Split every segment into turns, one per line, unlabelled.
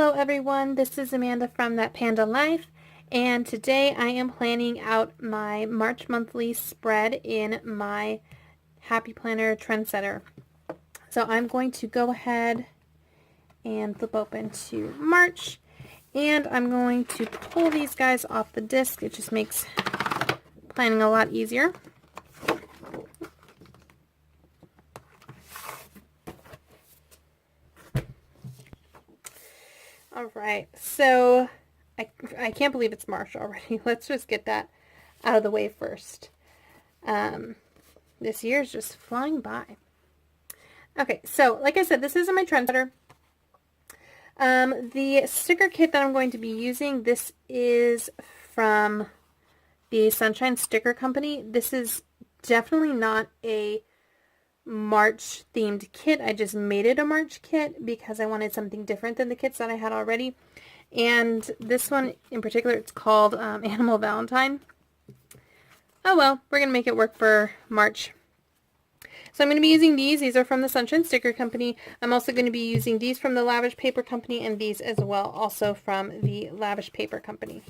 Hello everyone, this is Amanda from That Panda Life, and today I am planning out my March monthly spread in my Happy Planner Trendsetter. So I'm going to go ahead and flip open to March, and I'm going to pull these guys off the disc. It just makes planning a lot easier. Alright, so I can't believe it's March already. Let's just get that out of the way first. This year is just flying by. Okay, so like I said, this isn't my Trendsetter. The sticker kit that I'm going to be using, this is from the Sunshine Sticker Company. This is definitely not a March themed kit. I just made it a March kit because I wanted something different than the kits that I had already. And this one in particular, it's called Animal Valentine. Oh well, we're going to make it work for March. So I'm going to be using these. These are from the Sunshine Sticker Company. I'm also going to be using these from the Lavish Paper Company and these as well, also from the Lavish Paper Company.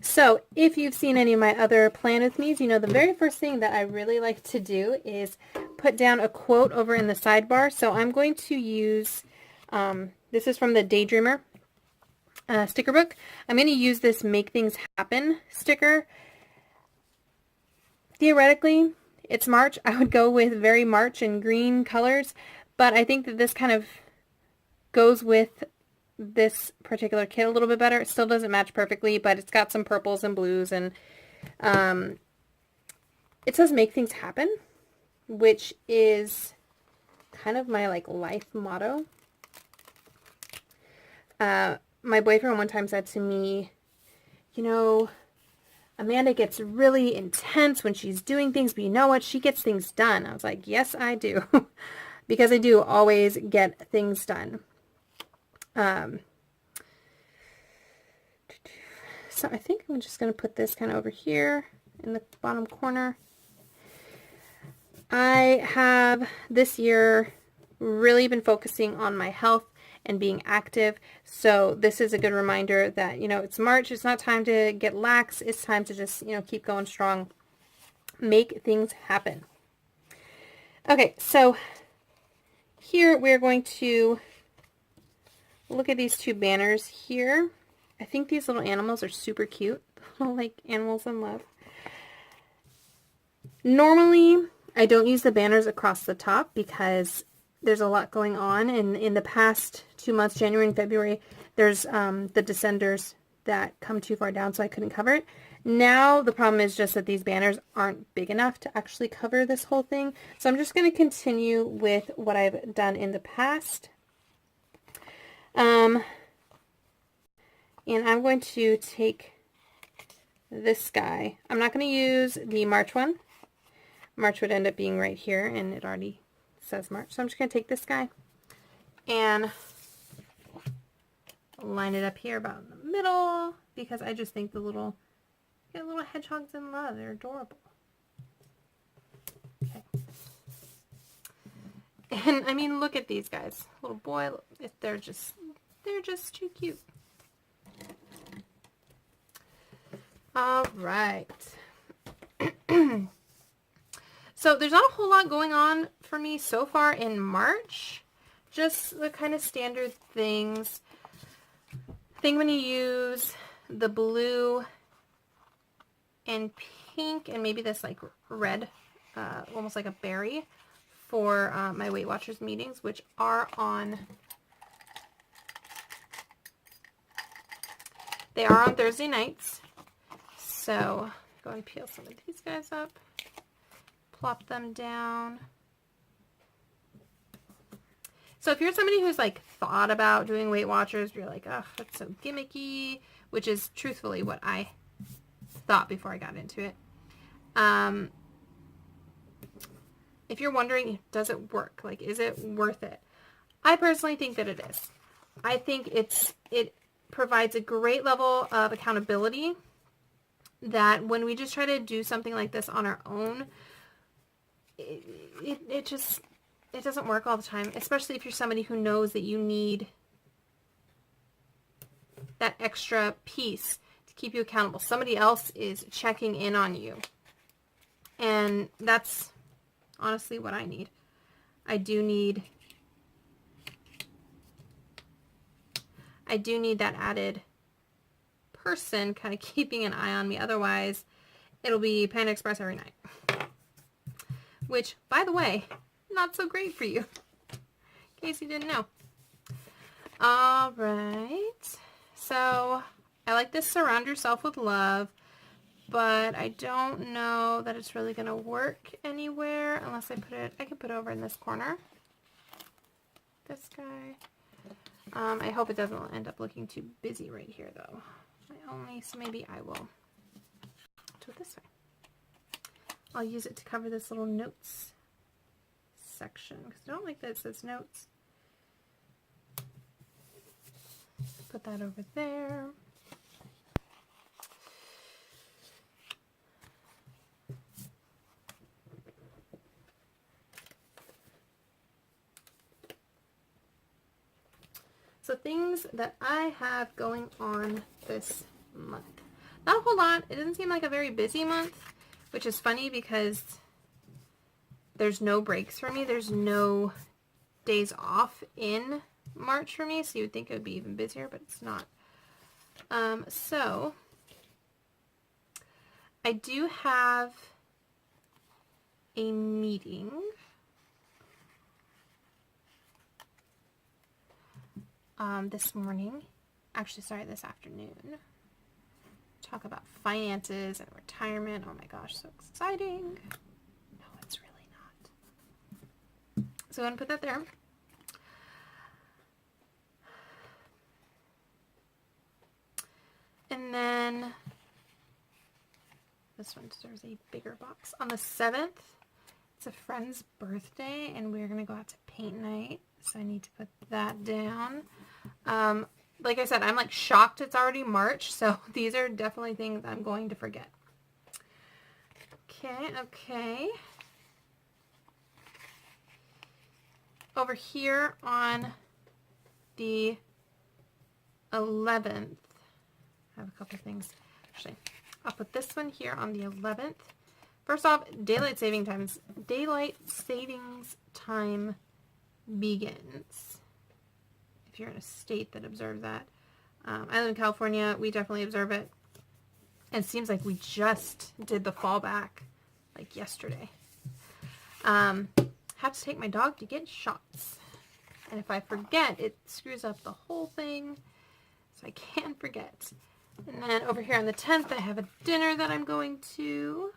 So if you've seen any of my other plan with me's, you know the very first thing that I really like to do is put down a quote over in the sidebar. So I'm going to use, this is from the Daydreamer sticker book. I'm going to use this Make Things Happen sticker. Theoretically, it's March. I would go with very March and green colors, but I think that this kind of goes with this particular kit a little bit better. It still doesn't match perfectly, but it's got some purples and blues, and it says Make Things Happen, which is kind of my life motto. My boyfriend one time said to me, you know, Amanda gets really intense when she's doing things, but you know what? She gets things done. I was like, yes, I do. Because I do always get things done. So I think I'm just going to put this kind of over here in the bottom corner. I have this year really been focusing on my health and being active. So this is a good reminder that, you know, it's March. It's not time to get lax. It's time to just, you know, keep going strong. Make things happen. Okay, so here we're going to look at these two banners here. I think these little animals are super cute. Like animals in love. Normally, I don't use the banners across the top because there's a lot going on. And in the past 2 months, January and February, there's the descenders that come too far down, so I couldn't cover it. Now, the problem is just that these banners aren't big enough to actually cover this whole thing. So I'm just going to continue with what I've done in the past. And I'm going to take this guy. I'm not going to use the March one. March would end up being right here, and it already says March. So I'm just going to take this guy and line it up here about in the middle, because I just think the little hedgehogs in love. They're adorable. Okay. And I mean, look at these guys. Little boy, they're just too cute. All right. So there's not a whole lot going on for me so far in March. Just the kind of standard things. I think I'm going to use the blue and pink and maybe this like red, almost like a berry, for my Weight Watchers meetings, which are on... They are on Thursday nights. So go and peel some of these guys up, plop them down. So if you're somebody who's like thought about doing Weight Watchers, you're like, oh, that's so gimmicky, which is truthfully what I thought before I got into it. If you're wondering, does it work? Like, is it worth it? I personally think that it is. I think it provides a great level of accountability that when we just try to do something like this on our own, it doesn't work all the time, especially if you're somebody who knows that you need that extra piece to keep you accountable. Somebody else is checking in on you. And that's honestly what I need. I do need that added person kind of keeping an eye on me. Otherwise, it'll be Panda Express every night. Which, by the way, not so great for you. In case you didn't know. All right. So, I like this Surround Yourself with Love, but I don't know that it's really going to work anywhere unless I can put it over in this corner. This guy. I hope it doesn't end up looking too busy right here, though. So maybe I will do it this way. I'll use it to cover this little notes section, because I don't like that it says notes. Put that over there. So things that I have going on this month. Not a whole lot. It doesn't seem like a very busy month, which is funny because there's no breaks for me. There's no days off in March for me, so you would think it would be even busier, but it's not. So I do have a meeting this morning. Actually, sorry, this afternoon. Talk about finances and retirement. Oh my gosh, so exciting. No, it's really not. So I'm going to put that there. And then this one deserves a bigger box. On the 7th, it's a friend's birthday, and we're going to go out to paint night. So I need to put that down. Like I said, I'm like shocked it's already March, so these are definitely things I'm going to forget. Okay. Over here on the 11th, I have a couple things. Actually, I'll put this one here on the 11th. First off, daylight savings time begins. If you're in a state that observes that. I live in California. We definitely observe it. And it seems like we just did the fallback like yesterday. Have to take my dog to get shots. And if I forget, it screws up the whole thing. So I can't forget. And then over here on the 10th, I have a dinner that I'm going to.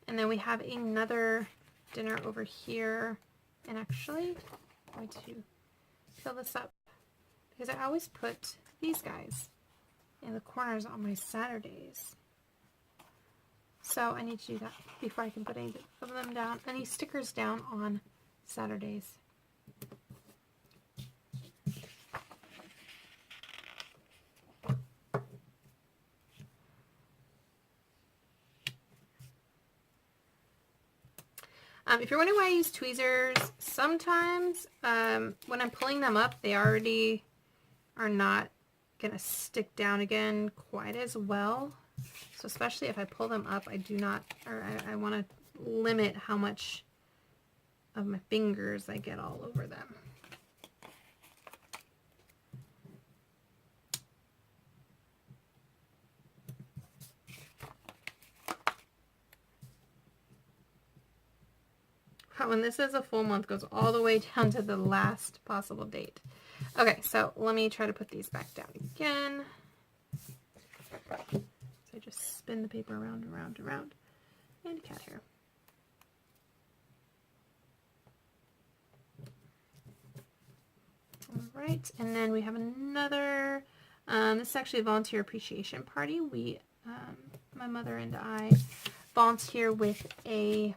And then we have another dinner over here. And actually, I'm going to fill this up because I always put these guys in the corners on my Saturdays. So I need to do that before I can put any of them down, any stickers down on Saturdays. If you're wondering why I use tweezers, sometimes when I'm pulling them up, they already are not going to stick down again quite as well. So especially if I pull them up, I do not, or I want to limit how much of my fingers I get all over them. When this is a full month, goes all the way down to the last possible date. Okay, so let me try to put these back down again. So I just spin the paper around and around and around. And cat hair. All right, and then we have another, this is actually a volunteer appreciation party. We, my mother and I volunteer with a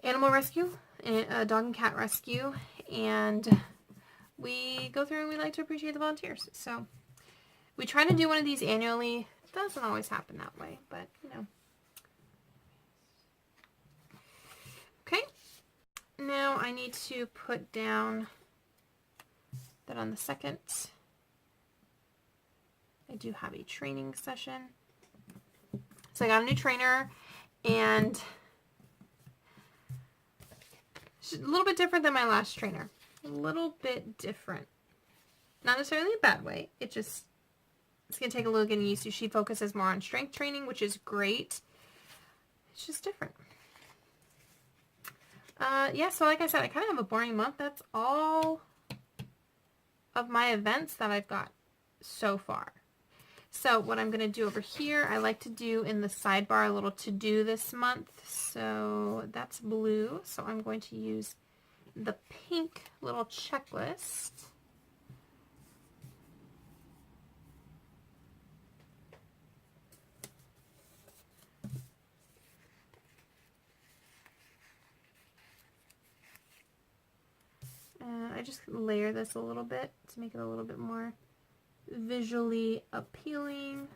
animal rescue, a dog and cat rescue, and we go through and we like to appreciate the volunteers. So we try to do one of these annually Doesn't always happen that way, but you know. Okay, now I need to put down that on the 2nd, I do have a training session. So I got a new trainer, and she's a little bit different than my last trainer. A little bit different. Not necessarily in a bad way. It's going to take a little getting used to. She focuses more on strength training, which is great. It's just different. Yeah, so like I said, I kind of have a boring month. That's all of my events that I've got so far. So what I'm going to do over here, I like to do in the sidebar a little to-do this month. So that's blue. So I'm going to use the pink little checklist. I just layer this a little bit to make it a little bit more visually appealing.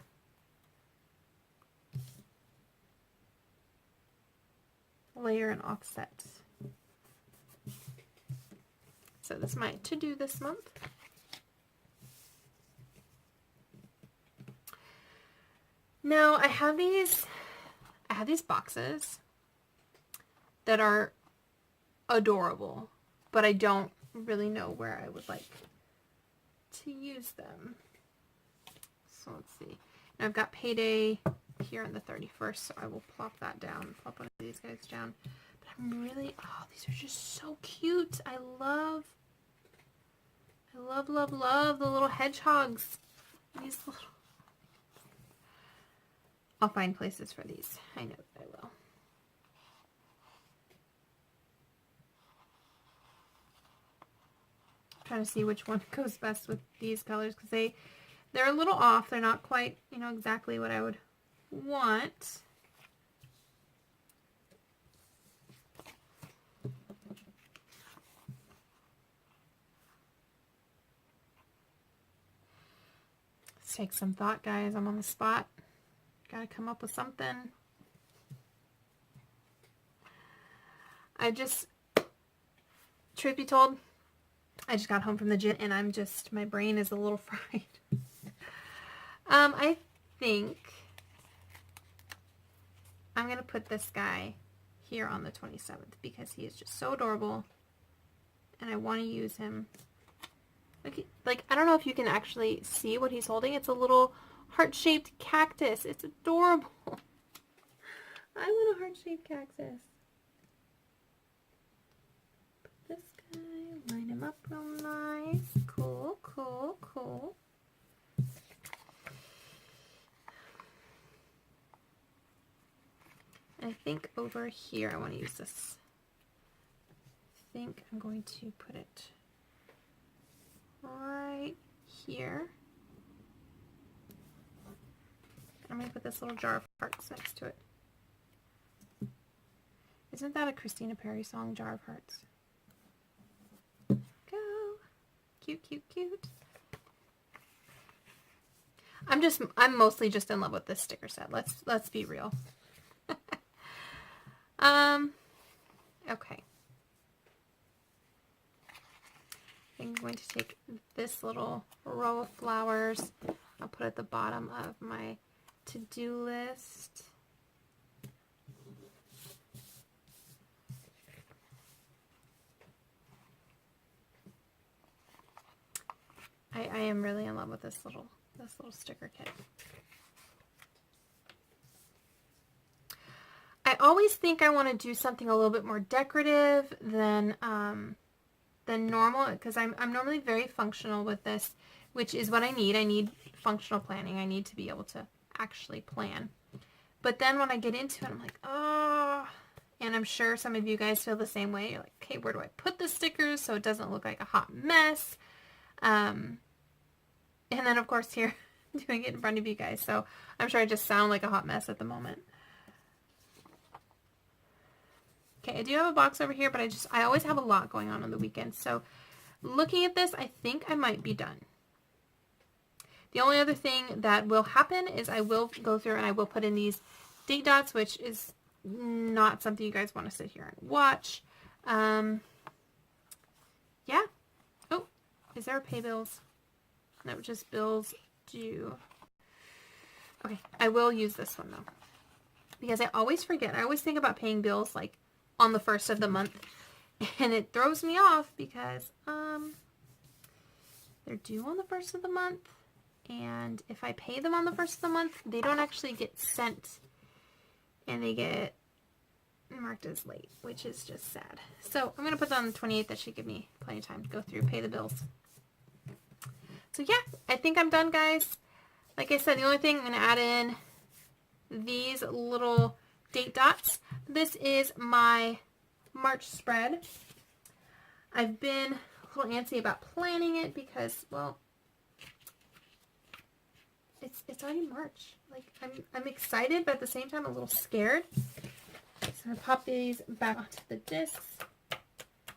Layer and offset. So this is my to-do this month. Now I have these boxes that are adorable, but I don't really know where I would like to use them. So let's see. Now I've got payday here on the 31st, so I will plop that down. Plop one of these guys down. But I'm really, oh, these are just so cute. I love the little hedgehogs. These little, I'll find places for these. I know that I will. Trying to see which one goes best with these colors, because they're a little off. They're not quite, you know, exactly what I would want. Let's take some thought, guys. I'm on the spot. Gotta come up with something. Truth be told, I just got home from the gym and my brain is a little fried. I think I'm going to put this guy here on the 27th because he is just so adorable and I want to use him. Like, I don't know if you can actually see what he's holding. It's a little heart-shaped cactus. It's adorable. I want a heart-shaped cactus. This guy, line him up real nice. Cool, cool, cool. I think over here I want to use this. I think I'm going to put it right here. I'm going to put this little jar of hearts next to it. Isn't that a Christina Perri song, Jar of Hearts? Go. Cute, cute, cute. I'm mostly just in love with this sticker set. Let's be real. Okay. I think I'm going to take this little row of flowers. I'll put it at the bottom of my to-do list. I am really in love with this little sticker kit. I always think I want to do something a little bit more decorative than normal, because I'm normally very functional with this, which is what I need. I need functional planning. I need to be able to actually plan. But then when I get into it, I'm like, oh, and I'm sure some of you guys feel the same way. You're like, okay, where do I put the stickers so it doesn't look like a hot mess? And then, of course, here, doing it in front of you guys. So I'm sure I just sound like a hot mess at the moment. Okay, I do have a box over here, but I always have a lot going on the weekend. So looking at this, I think I might be done. The only other thing that will happen is I will go through and I will put in these date dots, which is not something you guys want to sit here and watch. Yeah. Oh, is there a pay bills? No, just bills due. Okay, I will use this one though, because I always forget. I always think about paying bills like on the 1st of the month, and it throws me off because they're due on the 1st of the month, and if I pay them on the 1st of the month, they don't actually get sent, and they get marked as late, which is just sad. So I'm going to put that on the 28th. That should give me plenty of time to go through, pay the bills. So yeah, I think I'm done, guys. Like I said, the only thing I'm going to add in these little date dots. This is my March spread. I've been a little antsy about planning it because, well, it's already March. Like, I'm excited, but at the same time a little scared. So I'm gonna pop these back onto the discs.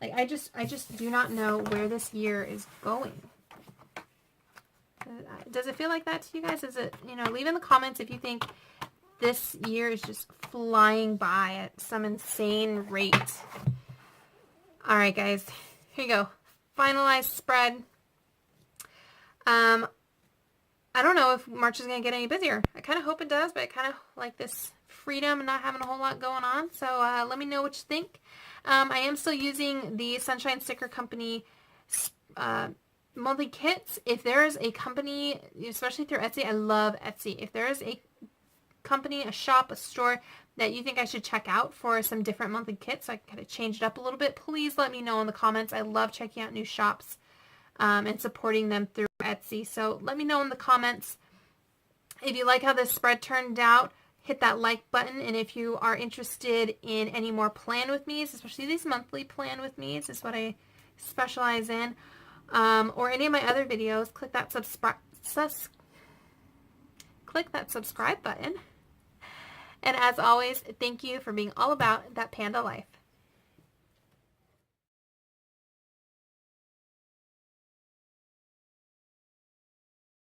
Like, I just do not know where this year is going. Does it feel like that to you guys? Is it, you know, leave in the comments if you think this year is just flying by at some insane rate. All right, guys, here you go. Finalized spread. I don't know if March is going to get any busier. I kind of hope it does, but I kind of like this freedom and not having a whole lot going on. So let me know what you think. I am still using the Sunshine Sticker Company monthly kits. If there is a company, especially through Etsy, I love Etsy. If there is a company, a shop, a store that you think I should check out for some different monthly kits, so I can kind of change it up a little bit, please let me know in the comments. I love checking out new shops and supporting them through Etsy. So let me know in the comments. If you like how this spread turned out, hit that like button. And if you are interested in any more plan with me's, especially these monthly plan with me's, is what I specialize in, or any of my other videos, click that subscribe button. And as always, thank you for being all about that panda life.